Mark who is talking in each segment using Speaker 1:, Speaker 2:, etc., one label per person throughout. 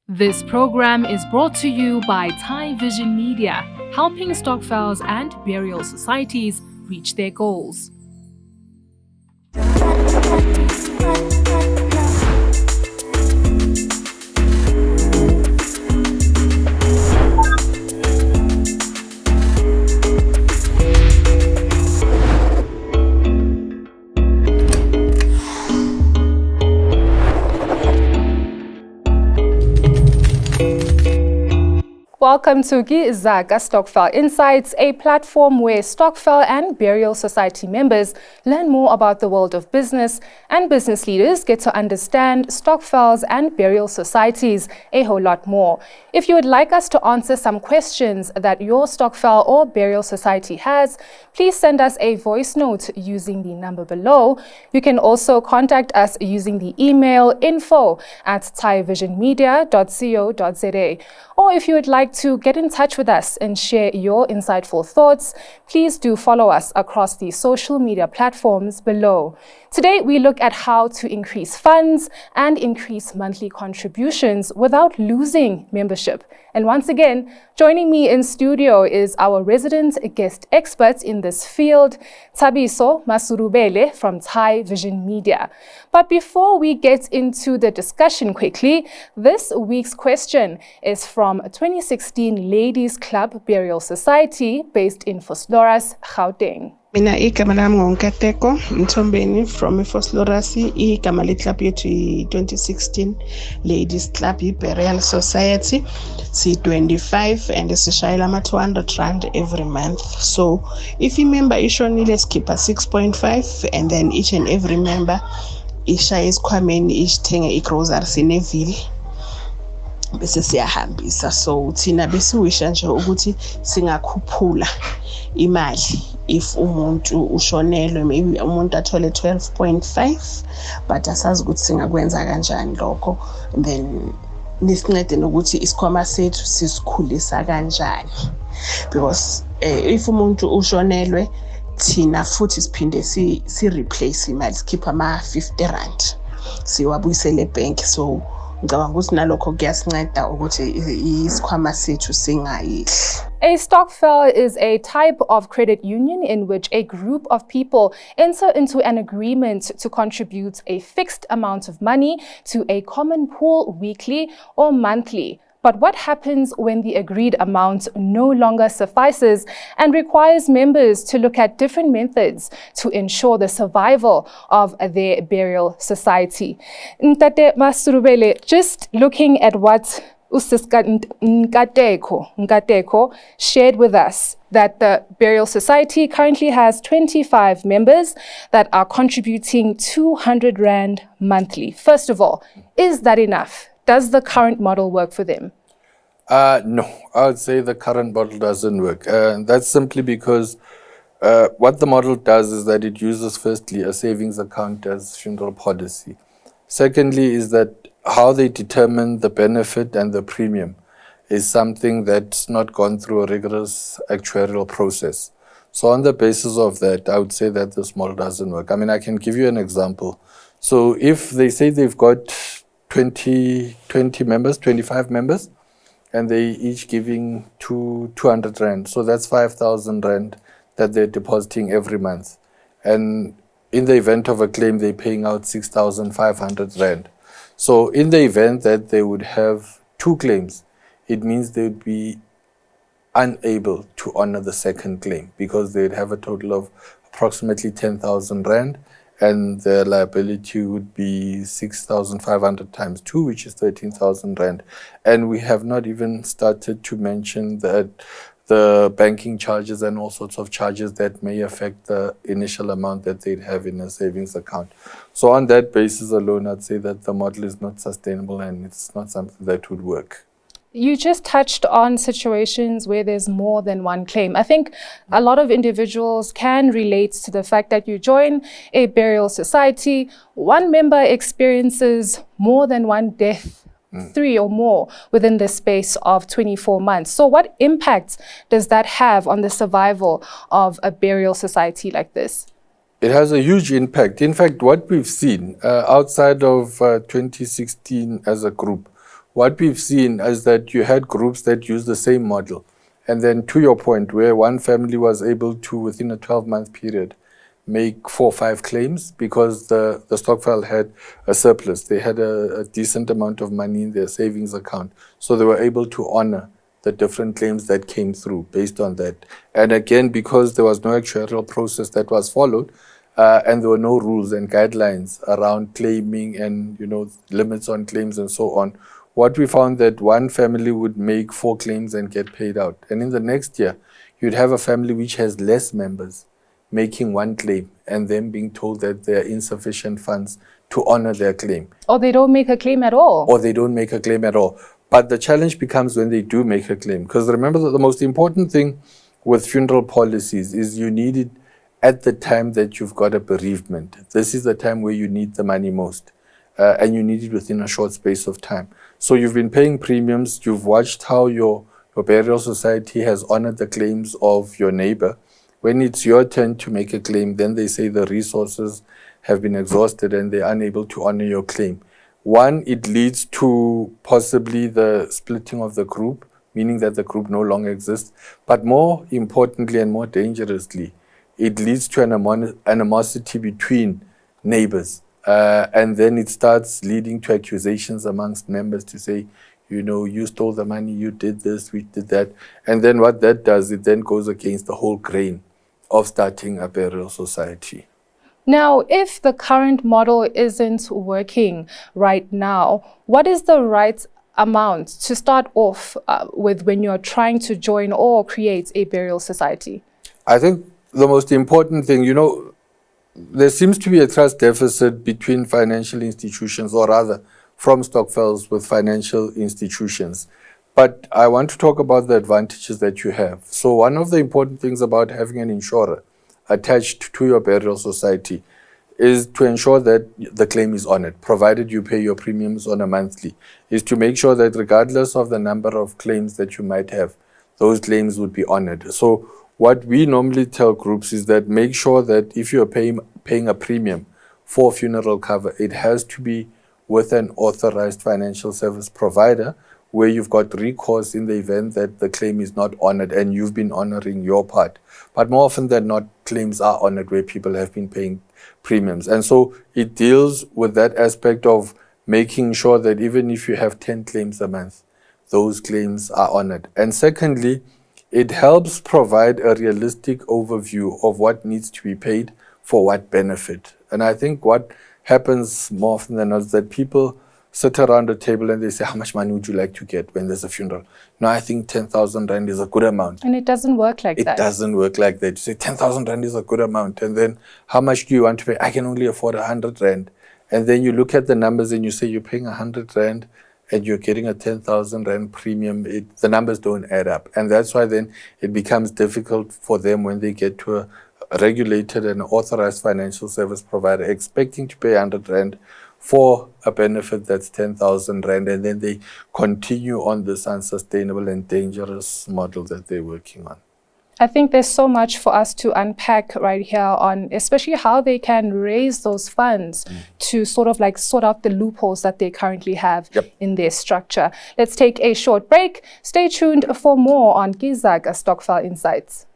Speaker 1: This program is brought to you by Thai Vision Media, helping Stokvels and burial societies reach their goals. Welcome to Zaka Stokvel Insights, a platform where Stokvel and burial society members learn more about the world of business, and business leaders get to understand Stokvels and burial societies a whole lot more. If you would like us to answer some questions that your Stokvel or burial society has, please send us a voice note using the number below. You can also contact us using the email info@thaivisionmedia.co.za. Or if you would like to get in touch with us and share your insightful thoughts, please do follow us across the social media platforms below. Today, we look at how to increase funds and increase monthly contributions without losing membership. And once again, joining me in studio is our resident guest expert in this field, Thabiso Masurubele from Thai Vision Media. But before we get into the discussion quickly, this week's question is from 2016 Ladies Club Burial Society based in Vosloorus, Gauteng.
Speaker 2: Mina igama lami ngoNkateko Mthombeni from Vosloorus. Igama leclub yethu 2016 Ladies Club Burial Society. Si 25 and sishayela ama 200 rand every month. So if a member ishonile skipper 6.5 and then each and every member ishaya isikhwameni ishithenga igroceries ineville bese siyahambisa. So thina besiwisha nje ukuthi singakhuphula imali if umuntu ushonelwe, maybe umuntu athole 12.5 but asazi ukuthi singakwenza kanjani lokho, then nisincede nokuthi isikhwama sethu sisikhulisa kanjani, because if umuntu ushonelwe thina futhi siphinde si replace imali, sikhipha ama 50 rand siwabuyisele bank. So ngicabanga ukuthi nalokho kuyasinceda ukuthi isikhwama sethu singayihli.
Speaker 1: A Stokvel is a type of credit union in which a group of people enter into an agreement to contribute a fixed amount of money to a common pool weekly or monthly. But what happens when the agreed amount no longer suffices and requires members to look at different methods to ensure the survival of their burial society? Ntate Masurubele, just looking at what Usiska Nkateko shared with us, that the burial society currently has 25 members that are contributing 200 rand monthly. First of all, is that enough? Does the current model work for them?
Speaker 3: No, I would say the current model doesn't work. That's simply because what the model does is that it uses firstly a savings account as funeral policy. Secondly is that how they determine the benefit and the premium is something that's not gone through a rigorous actuarial process. So on the basis of that, I would say that this model doesn't work. I mean, I can give you an example. So if they say they've got 20 members, 25 members, and they each giving 200 rand. So that's 5,000 rand that they're depositing every month. And in the event of a claim, they're paying out 6,500 rand. So in the event that they would have two claims, it means they would be unable to honor the second claim because they'd have a total of approximately 10,000 rand. And the liability would be 6,500 times 2, which is 13,000 rand. And we have not even started to mention that the banking charges and all sorts of charges that may affect the initial amount that they'd have in a savings account. So on that basis alone, I'd say that the model is not sustainable and it's not something that would work.
Speaker 1: You just touched on situations where there's more than one claim. I think a lot of individuals can relate to the fact that you join a burial society, one member experiences more than one death, 3 or more within the space of 24 months. So what impact does that have on the survival of a burial society like this?
Speaker 3: It has a huge impact. In fact, what we've seen outside of 2016 as a group, what we've seen is that you had groups that use the same model. And then to your point, where one family was able to, within a 12-month period, make 4 or 5 claims because the Stokvel had a surplus. They had a decent amount of money in their savings account. So they were able to honor the different claims that came through based on that. And again, because there was no actuarial process that was followed, and there were no rules and guidelines around claiming and, limits on claims and so on, what we found that one family would make 4 claims and get paid out. And in the next year, you'd have a family which has less members making 1 claim and then being told that there are insufficient funds to honor their claim.
Speaker 1: Or they don't make a claim at all.
Speaker 3: But the challenge becomes when they do make a claim. Because remember that the most important thing with funeral policies is you need it at the time that you've got a bereavement. This is the time where you need the money most. And you need it within a short space of time. So you've been paying premiums. You've watched how your burial society has honored the claims of your neighbor. When it's your turn to make a claim, then they say the resources have been exhausted and they're unable to honor your claim. One, it leads to possibly the splitting of the group, meaning that the group no longer exists. But more importantly and more dangerously, it leads to an animosity between neighbors. And then it starts leading to accusations amongst members to say, you stole the money, you did this, we did that. And then what that does, it then goes against the whole grain of starting a burial society.
Speaker 1: Now, if the current model isn't working right now, what is the right amount to start off with when you're trying to join or create a burial society?
Speaker 3: I think the most important thing, there seems to be a trust deficit between financial institutions, or rather from Stokvels with financial institutions. But I want to talk about the advantages that you have. So one of the important things about having an insurer attached to your burial society is to ensure that the claim is honored, provided you pay your premiums on a monthly, is to make sure that regardless of the number of claims that you might have, those claims would be honored. So what we normally tell groups is that make sure that if you're paying a premium for funeral cover, it has to be with an authorized financial service provider where you've got recourse in the event that the claim is not honored and you've been honoring your part. But more often than not, claims are honored where people have been paying premiums. And so it deals with that aspect of making sure that even if you have 10 claims a month, those claims are honored. And secondly, it helps provide a realistic overview of what needs to be paid for what benefit. And I think what happens more often than not is that people sit around a table and they say, how much money would you like to get when there's a funeral? No, I think 10,000 Rand is a good amount.
Speaker 1: And it doesn't work like that.
Speaker 3: It doesn't work like that. You say 10,000 Rand is a good amount. And then how much do you want to pay? I can only afford 100 Rand. And then you look at the numbers and you say you're paying 100 Rand and you're getting a 10,000 Rand premium. The numbers don't add up. And that's why then it becomes difficult for them when they get to a regulated and authorized financial service provider expecting to pay 100 Rand for a benefit that's 10,000 Rand, and then they continue on this unsustainable and dangerous model that they're working on.
Speaker 1: I think there's so much for us to unpack right here on especially how they can raise those funds to sort out the loopholes that they currently have in their structure. Let's take a short break. Stay tuned for more on Zaka Stokvel Insights.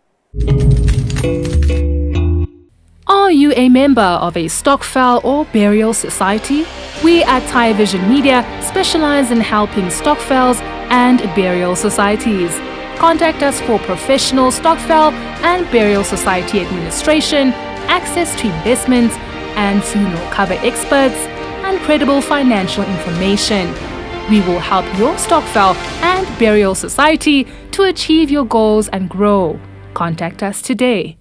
Speaker 1: Are you a member of a Stokvel or burial society? We at Thai Vision Media specialize in helping Stokvels and burial societies. Contact us for professional Stokvel and burial society administration, access to investments and funeral cover experts, and credible financial information. We will help your Stokvel and burial society to achieve your goals and grow. Contact us today.